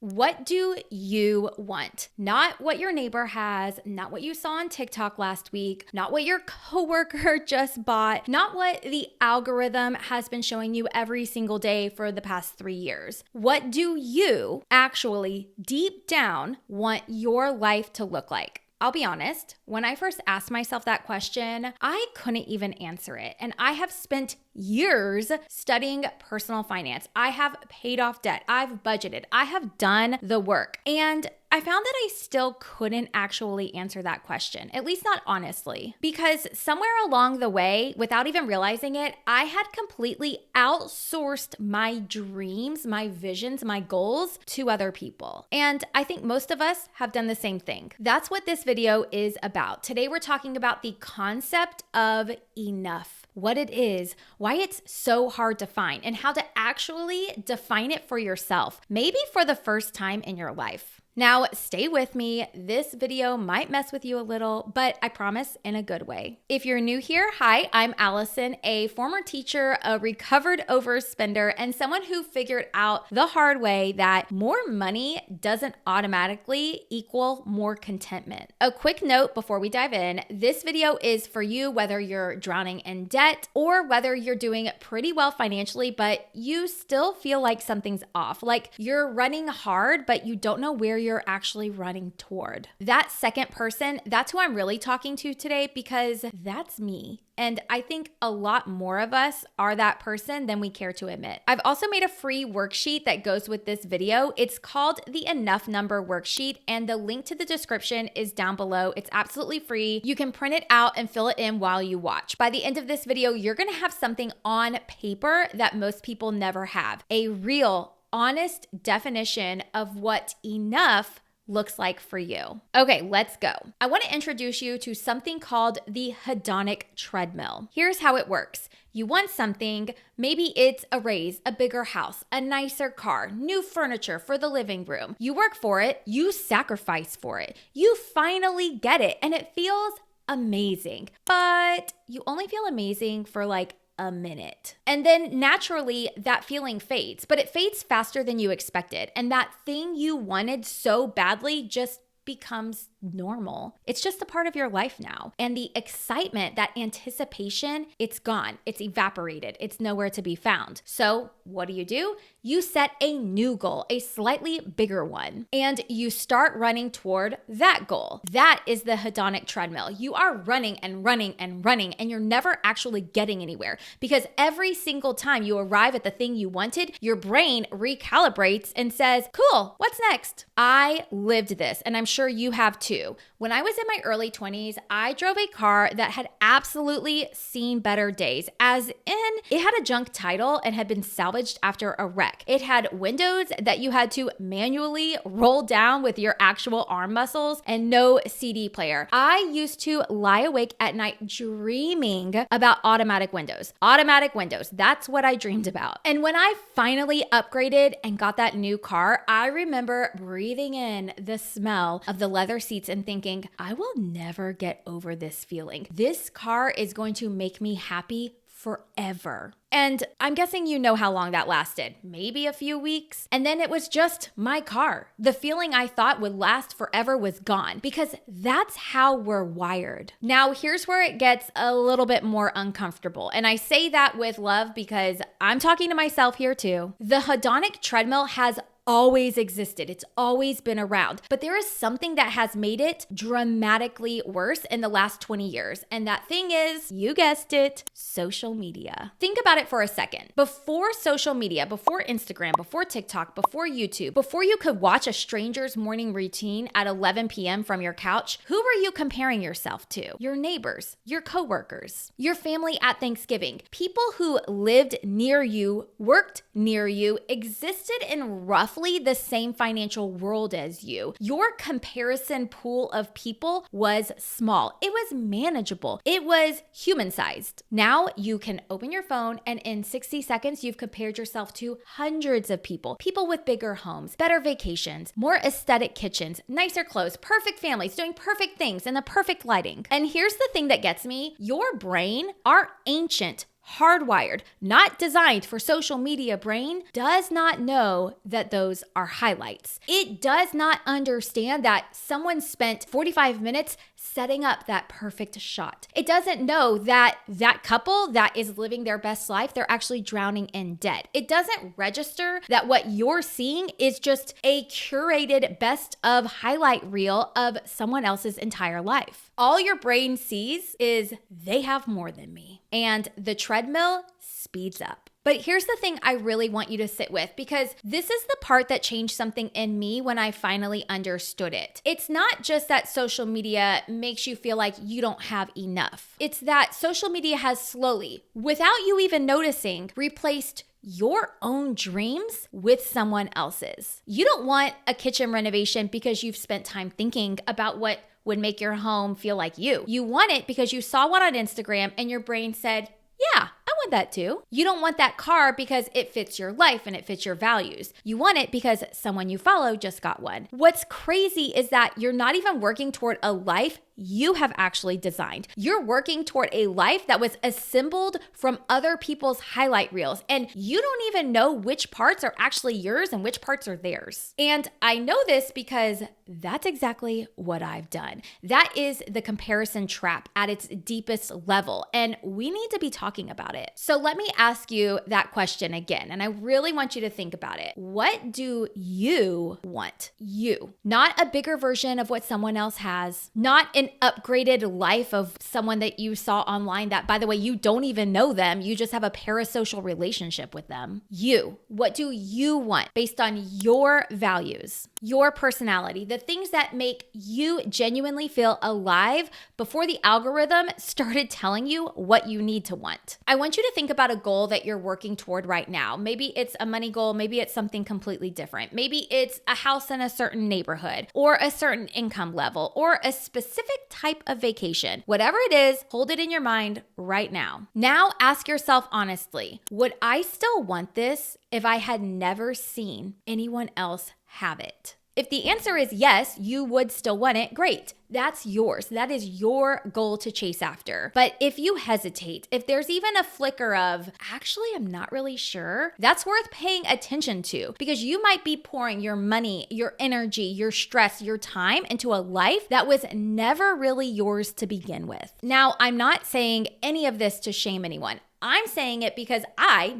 What do you want? Not what your neighbor has, not what you saw on TikTok last week, not what your coworker just bought, not what the algorithm has been showing you every single day for the past 3 years. What do you actually deep down want your life to look like? I'll be honest, when I first asked myself that question, I couldn't even answer it. And I have spent years studying personal finance. I have paid off debt. I've budgeted. I have done the work. And I found that I still couldn't actually answer that question, at least not honestly, because somewhere along the way, without even realizing it, I had completely outsourced my dreams, my visions, my goals to other people. And I think most of us have done the same thing. That's what this video is about. Today, we're talking about the concept of enough. What it is, why it's so hard to find, and how to actually define it for yourself, maybe for the first time in your life. Now, stay with me. This video might mess with you a little, but I promise in a good way. If you're new here, hi, I'm Allison, a former teacher, a recovered overspender, and someone who figured out the hard way that more money doesn't automatically equal more contentment. A quick note before we dive in, this video is for you whether you're drowning in debt or whether you're doing pretty well financially, but you still feel like something's off, like you're running hard, but you don't know where you're actually running toward. That second person, that's who I'm really talking to today because that's me. And I think a lot more of us are that person than we care to admit. I've also made a free worksheet that goes with this video. It's called the Enough Number Worksheet, and the link to the description is down below. It's absolutely free. You can print it out and fill it in while you watch. By the end of this video, you're gonna have something on paper that most people never have. A real, honest definition of what enough looks like for you. Okay, let's go. I want to introduce you to something called the Hedonic Treadmill. Here's how it works. You want something, maybe it's a raise, a bigger house, a nicer car, new furniture for the living room. You work for it, you sacrifice for it, you finally get it, and it feels amazing. But you only feel amazing for like a minute. And then naturally that feeling fades, but it fades faster than you expected. And that thing you wanted so badly just becomes normal. It's just a part of your life now. And the excitement, that anticipation, it's gone. It's evaporated. It's nowhere to be found. So what do? You set a new goal, a slightly bigger one, and you start running toward that goal. That is the hedonic treadmill. You are running and running and running, and you're never actually getting anywhere because every single time you arrive at the thing you wanted, your brain recalibrates and says, cool, what's next? I lived this, and I'm sure you have too. When I was in my early 20s, I drove a car that had absolutely seen better days, as in it had a junk title and had been salvaged after a wreck. It had windows that you had to manually roll down with your actual arm muscles and no CD player. I used to lie awake at night dreaming about automatic windows. Automatic windows, that's what I dreamed about. And when I finally upgraded and got that new car, I remember breathing in the smell of the leather seats and thinking, I will never get over this feeling. This car is going to make me happy forever. And I'm guessing you know how long that lasted, maybe a few weeks. And then it was just my car. The feeling I thought would last forever was gone because that's how we're wired. Now, here's where it gets a little bit more uncomfortable. And I say that with love because I'm talking to myself here too. The hedonic treadmill has always existed. It's always been around. But there is something that has made it dramatically worse in the last 20 years. And that thing is, you guessed it, social media. Think about it for a second. Before social media, before Instagram, before TikTok, before YouTube, before you could watch a stranger's morning routine at 11 p.m. from your couch, who were you comparing yourself to? Your neighbors, your coworkers, your family at Thanksgiving, people who lived near you, worked near you, existed in roughly the same financial world as you. Your comparison pool of people was small. It was manageable. It was human-sized. Now you can open your phone and in 60 seconds, you've compared yourself to hundreds of people. People with bigger homes, better vacations, more aesthetic kitchens, nicer clothes, perfect families, doing perfect things, and the perfect lighting. And here's the thing that gets me. Your brain, our ancient hardwired, not designed for social media brain does not know that those are highlights. It does not understand that someone spent 45 minutes setting up that perfect shot. It doesn't know that that couple that is living their best life, they're actually drowning in debt. It doesn't register that what you're seeing is just a curated best of highlight reel of someone else's entire life. All your brain sees is they have more than me, and the treadmill speeds up. But here's the thing I really want you to sit with, because this is the part that changed something in me when I finally understood it. It's not just that social media makes you feel like you don't have enough. It's that social media has slowly, without you even noticing, replaced your own dreams with someone else's. You don't want a kitchen renovation because you've spent time thinking about what would make your home feel like you. You want it because you saw one on Instagram and your brain said, yeah, I want that too. You don't want that car because it fits your life and it fits your values. You want it because someone you follow just got one. What's crazy is that you're not even working toward a life you have actually designed. You're working toward a life that was assembled from other people's highlight reels, and you don't even know which parts are actually yours and which parts are theirs. And I know this because that's exactly what I've done. That is the comparison trap at its deepest level, and we need to be talking about it. So let me ask you that question again, and I really want you to think about it. What do you want? You. Not a bigger version of what someone else has, not an upgraded life of someone that you saw online that, by the way, you don't even know them. You just have a parasocial relationship with them. You. What do you want based on your values, your personality, the things that make you genuinely feel alive before the algorithm started telling you what you need to want? I want you to think about a goal that you're working toward right now. Maybe it's a money goal. Maybe it's something completely different. Maybe it's a house in a certain neighborhood or a certain income level or a specific type of vacation. Whatever it is, hold it in your mind right now. Now ask yourself honestly, would I still want this if I had never seen anyone else have it? If the answer is yes, you would still want it, great. That's yours. That is your goal to chase after. But if you hesitate, if there's even a flicker of, actually, I'm not really sure, that's worth paying attention to, because you might be pouring your money, your energy, your stress, your time into a life that was never really yours to begin with. Now, I'm not saying any of this to shame anyone. I'm saying it because I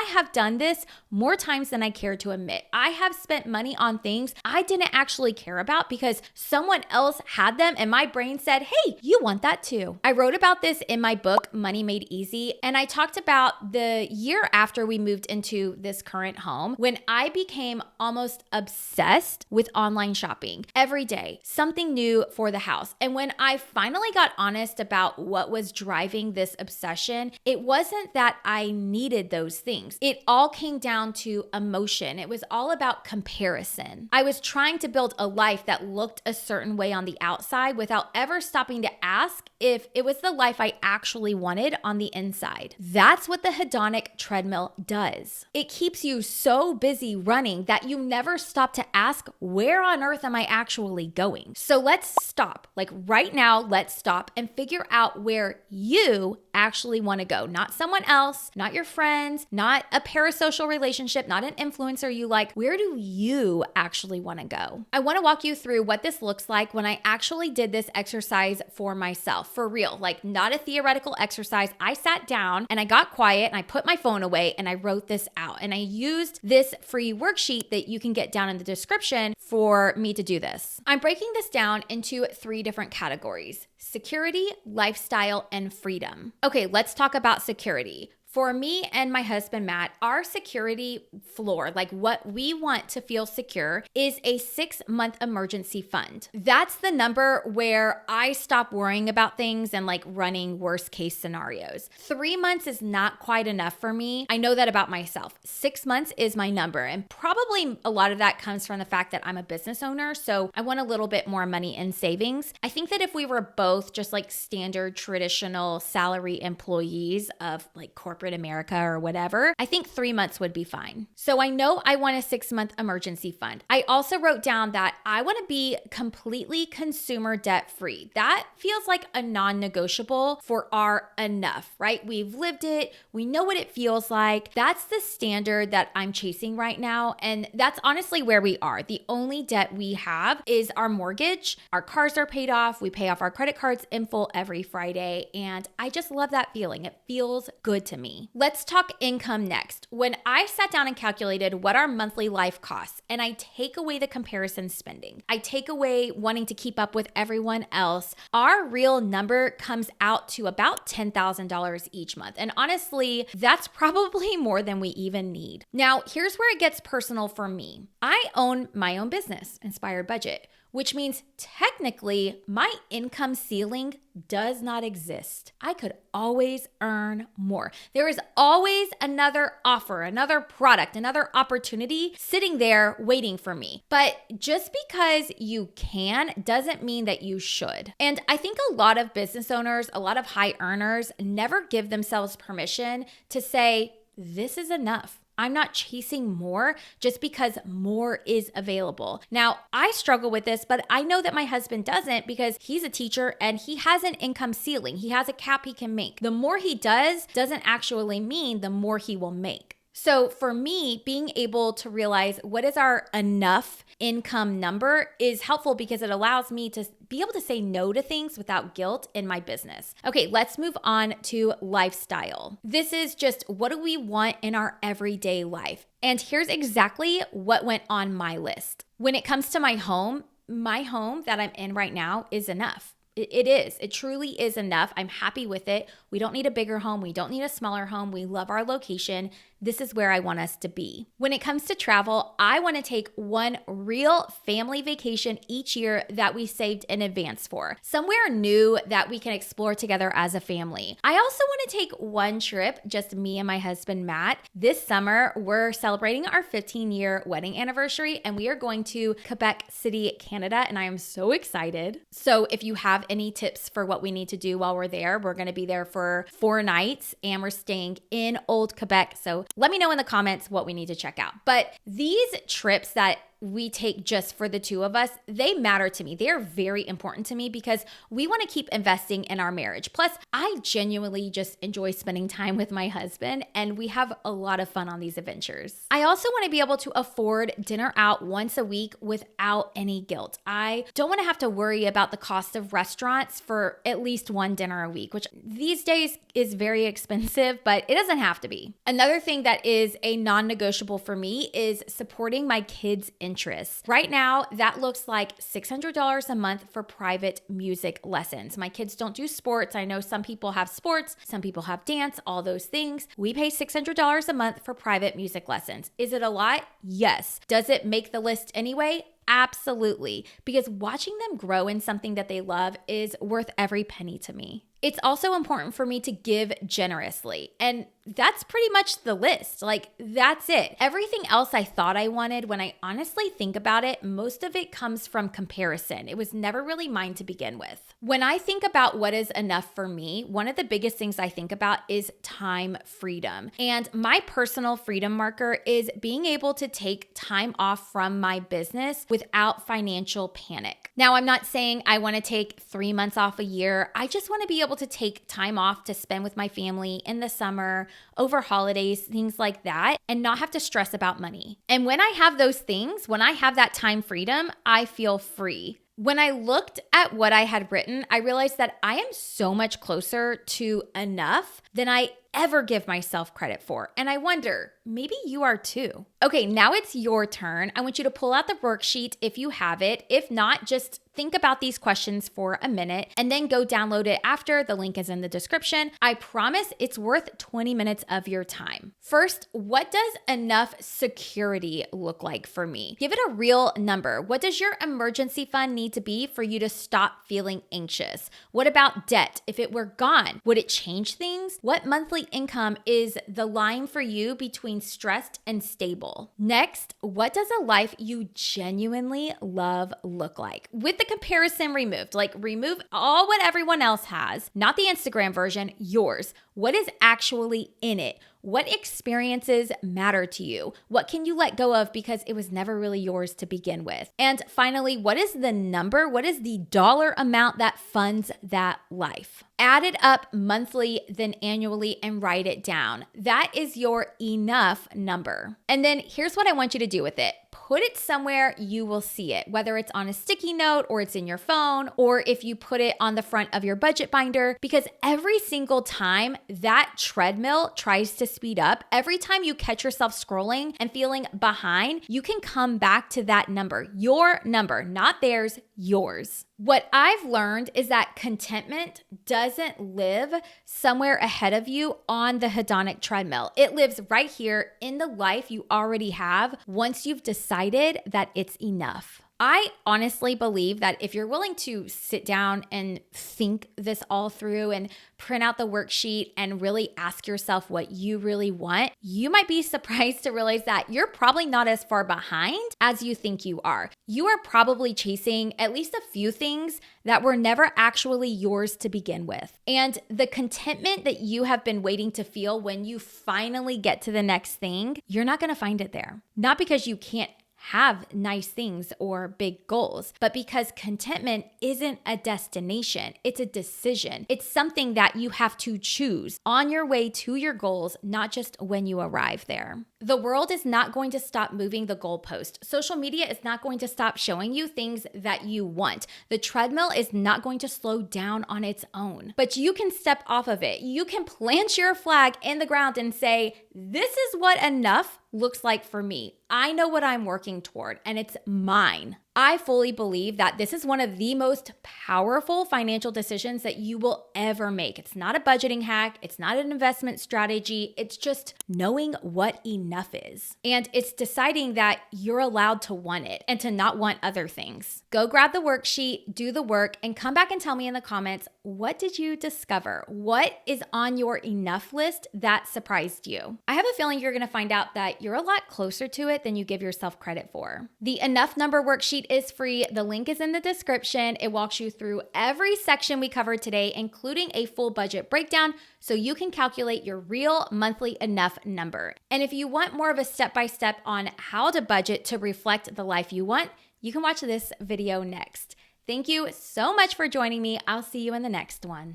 have done this more times than I care to admit. I have spent money on things I didn't actually care about because someone else had them and my brain said, hey, you want that too. I wrote about this in my book, Money Made Easy, and I talked about the year after we moved into this current home when I became almost obsessed with online shopping. Every day, something new for the house. And when I finally got honest about what was driving this obsession, it wasn't that I needed those things. It all came down to emotion. It was all about comparison. I was trying to build a life that looked a certain way on the outside without ever stopping to ask if it was the life I actually wanted on the inside. That's what the Hedonic treadmill does. It keeps you so busy running that you never stop to ask, where on earth am I actually going? So let's stop. Like right now, let's stop and figure out where you actually want to go. Not someone else, not your friends, not a parasocial relationship, not an influencer you like. Where do you actually want to go? I want to walk you through what this looks like when I actually did this exercise for myself, for real, like not a theoretical exercise. I sat down and I got quiet and I put my phone away and I wrote this out. And I used this free worksheet that you can get down in the description for me to do this. I'm breaking this down into 3 different categories: security, lifestyle, and freedom. Okay, let's talk about security. For me and my husband, Matt, our security floor, like what we want to feel secure, is a 6-month emergency fund. That's the number where I stop worrying about things and like running worst case scenarios. 3 months is not quite enough for me. I know that about myself. 6 months is my number. And probably a lot of that comes from the fact that I'm a business owner. So I want a little bit more money in savings. I think that if we were both just like standard traditional salary employees of like corporate corporate America or whatever, I think 3 months would be fine. So I know I want a 6-month emergency fund. I also wrote down that I want to be completely consumer debt free. That feels like a non-negotiable for our enough, right? We've lived it. We know what it feels like. That's the standard that I'm chasing right now. And that's honestly where we are. The only debt we have is our mortgage. Our cars are paid off. We pay off our credit cards in full every Friday. And I just love that feeling. It feels good to me. Let's talk income next. When I sat down and calculated what our monthly life costs, and I take away the comparison spending, I take away wanting to keep up with everyone else, our real number comes out to about $10,000 each month. And honestly, that's probably more than we even need. Now, here's where it gets personal for me. I own my own business, Inspired Budget, which means technically my income ceiling does not exist. I could always earn more. There is always another offer, another product, another opportunity sitting there waiting for me. But just because you can doesn't mean that you should. And I think a lot of business owners, a lot of high earners never give themselves permission to say, this is enough. I'm not chasing more just because more is available. Now, I struggle with this, but I know that my husband doesn't because he's a teacher and he has an income ceiling. He has a cap he can make. The more he does doesn't actually mean the more he will make. So for me, being able to realize what is our enough income number is helpful because it allows me to be able to say no to things without guilt in my business. Okay, let's move on to lifestyle. This is just what do we want in our everyday life? And here's exactly what went on my list. When it comes to my home that I'm in right now is enough. It is. It truly is enough. I'm happy with it. We don't need a bigger home. We don't need a smaller home. We love our location. This is where I want us to be. When it comes to travel, I want to take one real family vacation each year that we saved in advance for. Somewhere new that we can explore together as a family. I also want to take one trip, just me and my husband, Matt. This summer, we're celebrating our 15-year wedding anniversary and we are going to Quebec City, Canada, and I am so excited. So if you have any tips for what we need to do while we're there, we're going to be there for 4 nights and we're staying in Old Quebec. So let me know in the comments what we need to check out. But these trips that we take just for the two of us, they matter to me. They are very important to me because we want to keep investing in our marriage. Plus, I genuinely just enjoy spending time with my husband and we have a lot of fun on these adventures. I also want to be able to afford dinner out once a week without any guilt. I don't want to have to worry about the cost of restaurants for at least one dinner a week, which these days is very expensive, but it doesn't have to be. Another thing that is a non-negotiable for me is supporting my kids' interests. Right now, that looks like $600 a month for private music lessons. My kids don't do sports. I know some people have sports, some people have dance, all those things. We pay $600 a month for private music lessons. Is it a lot? Yes. Does it make the list anyway? Absolutely. Because watching them grow in something that they love is worth every penny to me. It's also important for me to give generously. And that's pretty much the list. Like, that's it. Everything else I thought I wanted, when I honestly think about it, most of it comes from comparison. It was never really mine to begin with. When I think about what is enough for me, one of the biggest things I think about is time freedom. And my personal freedom marker is being able to take time off from my business without financial panic. Now, I'm not saying I want to take 3 months off a year. I just want to be able to take time off to spend with my family in the summer, over holidays, things like that, and not have to stress about money. And when I have those things, when I have that time freedom, I feel free. When I looked at what I had written, I realized that I am so much closer to enough than I ever give myself credit for. And I wonder, maybe you are too. Okay, now it's your turn. I want you to pull out the worksheet if you have it. If not, just think about these questions for a minute and then go download it after. The link is in the description. I promise it's worth 20 minutes of your time. First, what does enough security look like for me? Give it a real number. What does your emergency fund need to be for you to stop feeling anxious? What about debt? If it were gone, would it change things? What monthly monthly income is the line for you between stressed and stable. Next, what does a life you genuinely love look like? With the comparison removed, like remove all what everyone else has, not the Instagram version, yours. What is actually in it? What experiences matter to you? What can you let go of because it was never really yours to begin with? And finally, what is the number? What is the dollar amount that funds that life? Add it up monthly, then annually, and write it down. That is your enough number. And then here's what I want you to do with it. Put it somewhere you will see it, whether it's on a sticky note or it's in your phone, or if you put it on the front of your budget binder, because every single time that treadmill tries to speed up, every time you catch yourself scrolling and feeling behind, you can come back to that number, your number, not theirs, yours. What I've learned is that contentment doesn't live somewhere ahead of you on the hedonic treadmill. It lives right here in the life you already have once you've decided that it's enough. I honestly believe that if you're willing to sit down and think this all through and print out the worksheet and really ask yourself what you really want, you might be surprised to realize that you're probably not as far behind as you think you are. You are probably chasing at least a few things that were never actually yours to begin with. And the contentment that you have been waiting to feel when you finally get to the next thing, you're not going to find it there. Not because you can't have nice things or big goals, but because contentment isn't a destination, it's a decision. It's something that you have to choose on your way to your goals, not just when you arrive there. The world is not going to stop moving the goalpost. Social media is not going to stop showing you things that you want. The treadmill is not going to slow down on its own, but you can step off of it. You can plant your flag in the ground and say, this is what enough looks like for me. I know what I'm working toward, and it's mine. I fully believe that this is one of the most powerful financial decisions that you will ever make. It's not a budgeting hack. It's not an investment strategy. It's just knowing what enough is. And it's deciding that you're allowed to want it and to not want other things. Go grab the worksheet, do the work, and come back and tell me in the comments, what did you discover? What is on your enough list that surprised you? I have a feeling you're going to find out that you're a lot closer to it than you give yourself credit for. The enough number worksheet is free. The link is in the description. It walks you through every section we covered today, including a full budget breakdown, so you can calculate your real monthly enough number. And if you want more of a step-by-step on how to budget to reflect the life you want, you can watch this video next. Thank you so much for joining me. I'll see you in the next one.